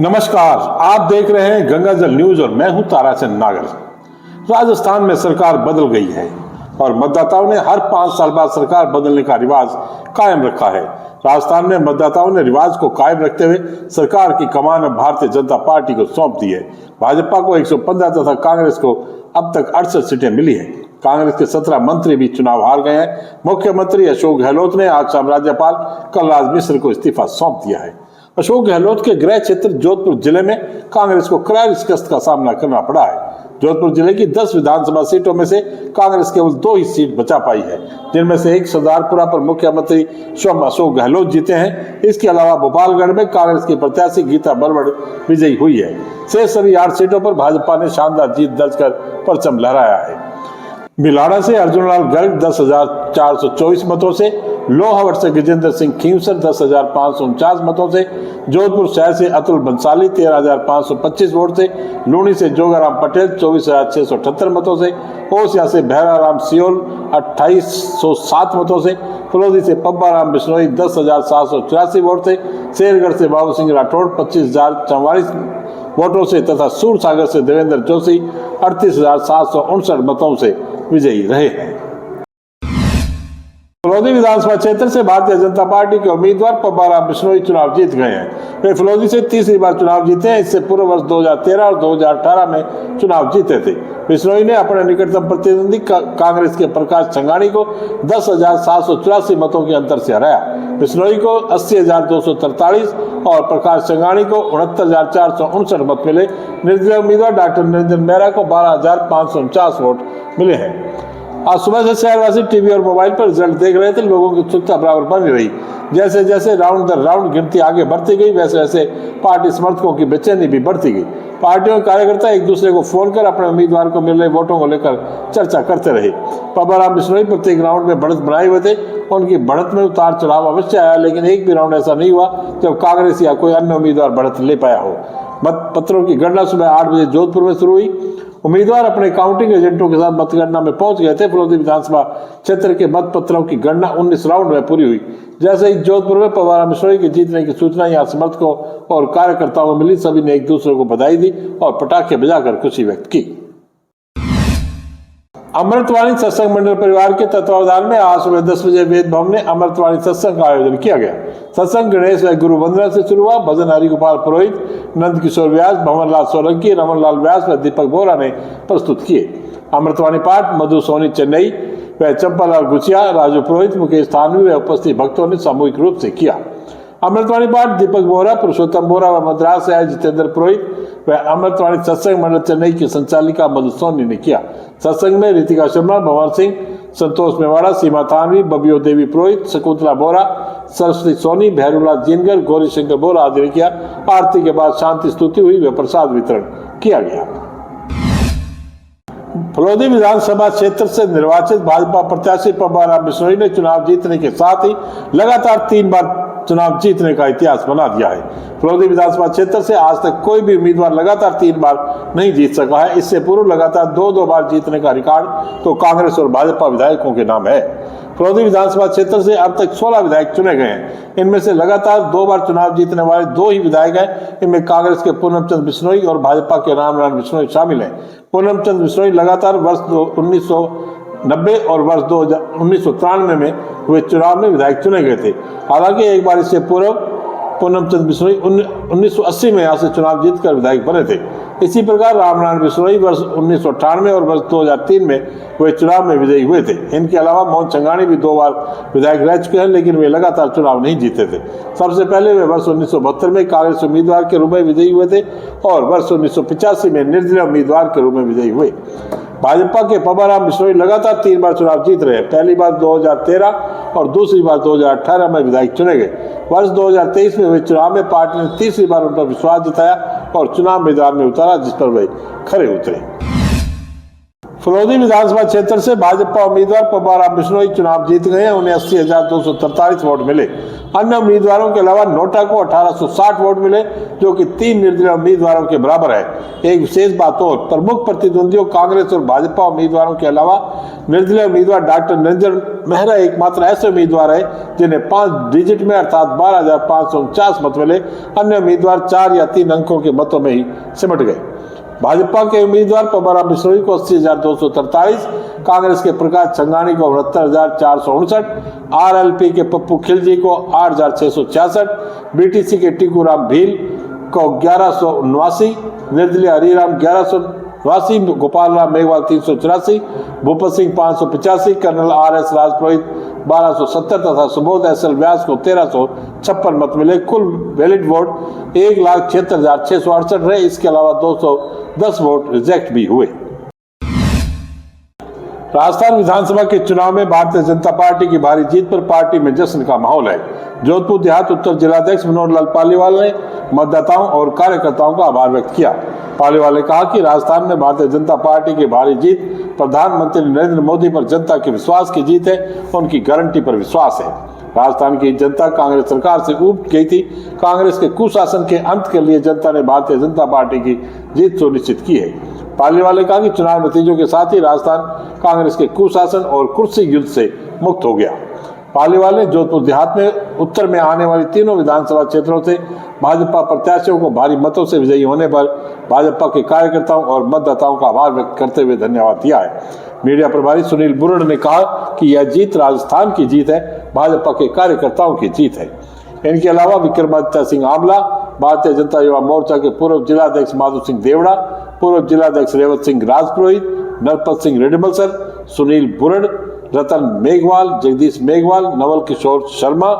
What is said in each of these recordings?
नमस्कार, आप देख रहे हैं गंगा जल न्यूज और मैं हूं ताराचंद नागर। राजस्थान में सरकार बदल गई है और मतदाताओं ने हर 5 साल बाद सरकार बदलने का रिवाज कायम रखा है। राजस्थान में मतदाताओं ने रिवाज को कायम रखते हुए सरकार की कमान अब भारतीय जनता पार्टी को सौंप दी है। भाजपा को 115 तथा कांग्रेस को अब तक 68 सीटें मिली है। कांग्रेस के 17 मंत्री भी चुनाव हार गए हैं। मुख्यमंत्री अशोक गहलोत ने आज शाम राज्यपाल कलराज मिश्र को इस्तीफा सौंप दिया है। अशोक गहलोत के गृह क्षेत्र जोधपुर जिले में कांग्रेस को करारी शिकस्त का सामना करना पड़ा है। जोधपुर जिले की 10 विधानसभा सीटों में से कांग्रेस केवल 2 ही सीट बचा पाई है, जिनमें से एक सरदारपुरा पर मुख्यमंत्री स्वयं अशोक गहलोत जीते हैं। इसके अलावा भोपालगढ़ में कांग्रेस की प्रत्याशी गीता बरवड़ विजयी हुई है। शेष सभी 8 सीटों पर भाजपा ने शानदार जीत दर्ज कर परचम लहराया है। भिलाड़ा से अर्जुनलाल गर्ग 10,424 मतों से, लोहावट से गजेंद्र सिंह खींवसर 10,549 मतों से, जोधपुर शहर से अतुल बंसाली 13,525 वोट से, लूणी से जोगाराम पटेल 24,678 मतों से, ओसिया से भैराराम सियोल 2,807 मतों से, फलोदी से पब्बा राम बिश्नोई 10,784 वोट से, शेरगढ़ से बाबू सिंह राठौड़ 25,044 वोटों से तथा सूरसागर से देवेंद्र जोशी 38,759 मतों से विजयी रहे हैं। फलोदी विधानसभा क्षेत्र से भारतीय जनता पार्टी के उम्मीदवार पब्बा राम बिश्नोई चुनाव जीत गए हैं। वे फलोदी से तीसरी बार चुनाव जीते हैं। इससे पूर्व वर्ष 2013 और 2018 में चुनाव जीते थे। बिश्नोई ने अपने निकटतम प्रतिद्वंदी कांग्रेस के प्रकाश संघानी को 10,784 मतों के अंतर से हराया। बिश्नोई को 80,243 और प्रकाश संघानी को 69,459 मत मिले। निर्दलीय उम्मीदवार डॉक्टर निरंजन मेहरा को 12,549 वोट मिले हैं। आज सुबह से शहरवासी टीवी और मोबाइल पर रिजल्ट देख रहे थे। लोगों की उत्सुकता बराबर बनी रही। जैसे जैसे राउंड दर राउंड गिनती आगे बढ़ती गई, वैसे वैसे पार्टी समर्थकों की बेचैनी भी बढ़ती गई। पार्टियों के कार्यकर्ता एक दूसरे को फोन कर अपने उम्मीदवार को मिल रहे वोटों को लेकर चर्चा करते रहे। पब्बा राम बिश्नोई प्रत्येक राउंड में बढ़त बनाए हुए थे। उनकी बढ़त में उतार चढ़ाव अवश्य आया, लेकिन एक भी राउंड ऐसा नहीं हुआ जब कांग्रेस या कोई अन्य उम्मीदवार बढ़त ले पाया हो। मत पत्रों की गणना सुबह 8 बजे जोधपुर में शुरू हुई। उम्मीदवार अपने काउंटिंग एजेंटों के साथ मतगणना में पहुंच गए थे। फलोदी विधानसभा क्षेत्र के मत पत्रों की गणना 19 राउंड में पूरी हुई। जैसे ही जोधपुर में पब्बा राम बिश्नोई के जीतने की सूचना यहाँ समर्थकों और कार्यकर्ताओं को मिली, सभी ने एक दूसरे को बधाई दी और पटाखे बजाकर खुशी व्यक्त की। अमृतवाणी सत्संग मंडल परिवार के तत्वावधान में आज सुबह 10 बजे वेद भवन में अमृतवाणी सत्संग का आयोजन किया गया। सत्संग गणेश व गुरु वंदना से शुरू हुआ। भजन हरिगोपाल पुरोहित, नंद किशोर व्यास, भंवरलाल सोलंकी, रमनलाल व्यास व दीपक बोरा ने प्रस्तुत किए। अमृतवाणी पाठ मधु सोनी चेन्नई व चंपालाल गुचिया, राजू पुरोहित, मुकेश थानवी व उपस्थित भक्तों ने सामूहिक रूप से किया। अमृतवाणी पाठ दीपक बोरा, पुरुषोत्तम बोरा व मद्रास से आए जितेंद्र पुरोहित व अमृतवाणी सत्संग मंडल चेन्नई की संचालिका मधु सोनी ने किया। सत्संग में रितिका शर्मा, भंवर सिंह, संतोष मेवाड़ा, सीमा थानवी, बबियो देवी पुरोहित, शकुंतला बोरा, सरस्वती सोनी, भैरूलाल जिनगर, गौरी शंकर बोरा आदि ने किया। आरती के बाद शांति स्तुति हुई व प्रसाद वितरण किया गया। फलोदी विधानसभा क्षेत्र से निर्वाचित भाजपा प्रत्याशी पब्बा राम बिश्नोई ने चुनाव जीतने के साथ ही लगातार 3 बार चुनाव जीतने का इतिहास बना दिया है। फलोदी विधानसभा क्षेत्र से आज तक कोई भी उम्मीदवार लगातार 3 बार नहीं जीत सका है। इससे पूर्व लगातार 2 बार जीतने का रिकॉर्ड तो कांग्रेस और भाजपा विधायकों के नाम है। फलोदी विधानसभा क्षेत्र से अब तक 16 विधायक चुने गए हैं। इनमें से लगातार 2 बार चुनाव जीतने वाले 2 ही विधायक हैं। इनमें कांग्रेस के पूनमचंद बिश्नोई और भाजपा के रामनारायण बिश्नोई शामिल हैं। पूनमचंद बिश्नोई लगातार वर्ष 1990 और वर्ष 1993 में हुए चुनाव में विधायक चुने गए थे। हालांकि एक बार इससे पूर्व पूनमचंद बिश्नोई 1980 में यहाँ से चुनाव जीतकर विधायक बने थे। इसी प्रकार रामनारायण बिश्नोई वर्ष 1998 और वर्ष 2003 में हुए चुनाव में विजयी हुए थे। इनके अलावा मोहन संघानी भी 2 बार विधायक रह चुके हैं, लेकिन वे लगातार चुनाव नहीं जीते थे। सबसे पहले वे वर्ष 1972 में कांग्रेस उम्मीदवार के रूप में विजयी हुए थे और वर्ष 1985 में निर्दलीय उम्मीदवार के रूप में विजयी हुए। भाजपा के पब्बा राम बिश्नोई लगातार 3 बार चुनाव जीत रहे हैं। पहली बार 2013 और दूसरी बार 2018 में विधायक चुने गए। वर्ष 2023 में हुए चुनाव में पार्टी ने तीसरी बार उन पर विश्वास जताया और चुनाव मैदान में उतारा, जिस पर वे खरे उतरे। फलौदी विधानसभा क्षेत्र से भाजपा उम्मीदवार पब्बाराम बिश्नोई चुनाव जीत गए हैं। उन्हें 80,243 वोट मिले। अन्य उम्मीदवारों के अलावा नोटा को 1860 वोट मिले, जो कि 3 निर्दलीय उम्मीदवारों के बराबर है। एक विशेष बात और, प्रमुख प्रतिद्वंदियों कांग्रेस और भाजपा उम्मीदवारों के अलावा निर्दलीय उम्मीदवार डॉक्टर निरंजन मेहरा एकमात्र ऐसे उम्मीदवार है जिन्हें 5 डिजिट में अर्थात 12,549 मत मिले। अन्य उम्मीदवार 4 या 3 अंकों के मतों में ही सिमट गए। भाजपा के उम्मीदवार पब्बाराम बिश्नोई को 80,243, कांग्रेस के प्रकाश छंगानी को 69,459, आरएलपी के पप्पू खिलजी को 8,666, बीटीसी के टीकूराम भील को 1179, निर्दलीय हरिराम 1189, गोपाल राम मेघवाल 384, भूपत सिंह 585, कर्नल RS राजपुरोहित 1270 तथा सुबोध SL व्यास को 1356 मत मिले। कुल वैलिड वोट 1,76,668 रहे। इसके अलावा 210 वोट रिजेक्ट भी हुए। राजस्थान विधानसभा के चुनाव में भारतीय जनता पार्टी की भारी जीत पर पार्टी में जश्न का माहौल है। जोधपुर देहात उत्तर जिलाध्यक्ष मनोहर लाल पालीवाल ने मतदाताओं और कार्यकर्ताओं का आभार व्यक्त किया। पालीवाल ने कहा कि राजस्थान में भारतीय जनता पार्टी की भारी जीत प्रधानमंत्री नरेंद्र मोदी पर जनता के विश्वास की जीत है, उनकी गारंटी पर विश्वास है। राजस्थान की जनता कांग्रेस सरकार से ऊब गई थी। कांग्रेस के कुशासन के अंत के लिए जनता ने भारतीय जनता पार्टी की जीत सुनिश्चित की है। पालीवाल ने कहा कि चुनाव नतीजों के साथ ही राजस्थान कांग्रेस के कुशासन और कुर्सी युद्ध से मुक्त हो गया। पालीवाल ने जोधपुर देहात में उत्तर में आने वाली तीनों विधानसभा क्षेत्रों से भाजपा प्रत्याशियों को भारी मतों से विजयी होने पर भाजपा के कार्यकर्ताओं और मतदाताओं का आभार व्यक्त करते हुए धन्यवाद दिया है। मीडिया प्रभारी सुनील बुरड़ ने कहा कि यह जीत राजस्थान की जीत है, भाजपा के कार्यकर्ताओं की जीत है। इनके अलावा विक्रमादित्य सिंह आमला, भारतीय जनता युवा मोर्चा के पूर्व जिलाध्यक्ष माधु सिंह देवड़ा, पूर्व जिलाध्यक्ष रेवत सिंह राजपुरोहित, नरपत सिंह रेडमलसर, सुनील बुरड़, रतन मेघवाल, जगदीश मेघवाल, नवल किशोर शर्मा,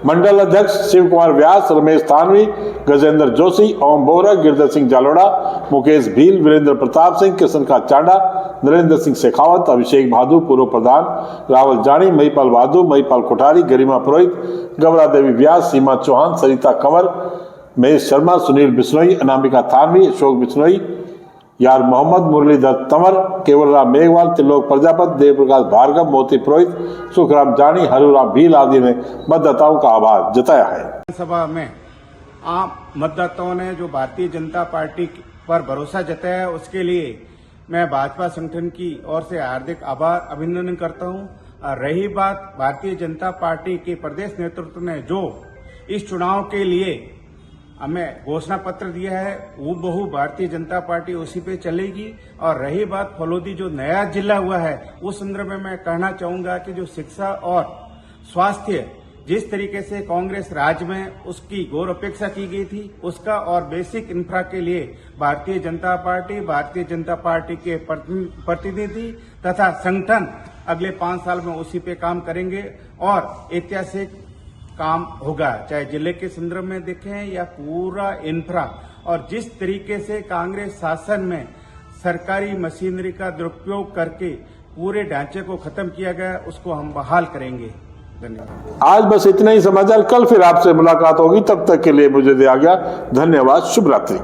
मंडल अध्यक्ष शिव कुमार व्यास, रमेश थानवी, गजेंद्र जोशी, ओम बोरा, गिरधर सिंह जालोड़ा, मुकेश भील, वीरेंद्र प्रताप सिंह, किशनकांत चांडा, नरेंद्र सिंह शेखावत, अभिषेक भादु, पूर्व प्रधान रावल जानी, महिपाल भादु, महिपाल कोठारी, गरिमा पुरोहित, गवरा देवी व्यास, सीमा चौहान, सरिता कंवर, महेश शर्मा, सुनील बिश्नोई, अनामिका थानवी, अशोक बिश्नोई, यार मोहम्मद, मुरलीधर तंवर, केवलराम मेघवाल, त्रिलोक प्रजापति, देव प्रकाश भार्गव, मोती पुरोहित, सुखराम जानी, हरुराम भील आदि ने मतदाताओं का आभार जताया है। सभा में आम मतदाताओं ने जो भारतीय जनता पार्टी पर भरोसा जताया है, उसके लिए मैं भाजपा संगठन की ओर से हार्दिक आभार अभिनंदन करता हूं। रही बात भारतीय जनता पार्टी के प्रदेश नेतृत्व ने जो इस चुनाव के लिए हमें घोषणा पत्र दिया है, वो बहु भारतीय जनता पार्टी उसी पे चलेगी। और रही बात फलौदी जो नया जिला हुआ है, उस संदर्भ में मैं कहना चाहूंगा कि जो शिक्षा और स्वास्थ्य जिस तरीके से कांग्रेस राज्य में उसकी घोर अपेक्षा की गई थी, उसका और बेसिक इंफ्रा के लिए भारतीय जनता पार्टी के प्रतिनिधि तथा संगठन अगले 5 साल में उसी पे काम करेंगे और ऐतिहासिक काम होगा, चाहे जिले के संदर्भ में देखें या पूरा इंफ्रा। और जिस तरीके से कांग्रेस शासन में सरकारी मशीनरी का दुरुपयोग करके पूरे ढांचे को खत्म किया गया, उसको हम बहाल करेंगे। धन्यवाद। आज बस इतना ही समाचार। कल फिर आपसे मुलाकात होगी, तब तक के लिए मुझे दे आ गया। धन्यवाद। शुभ रात्रि।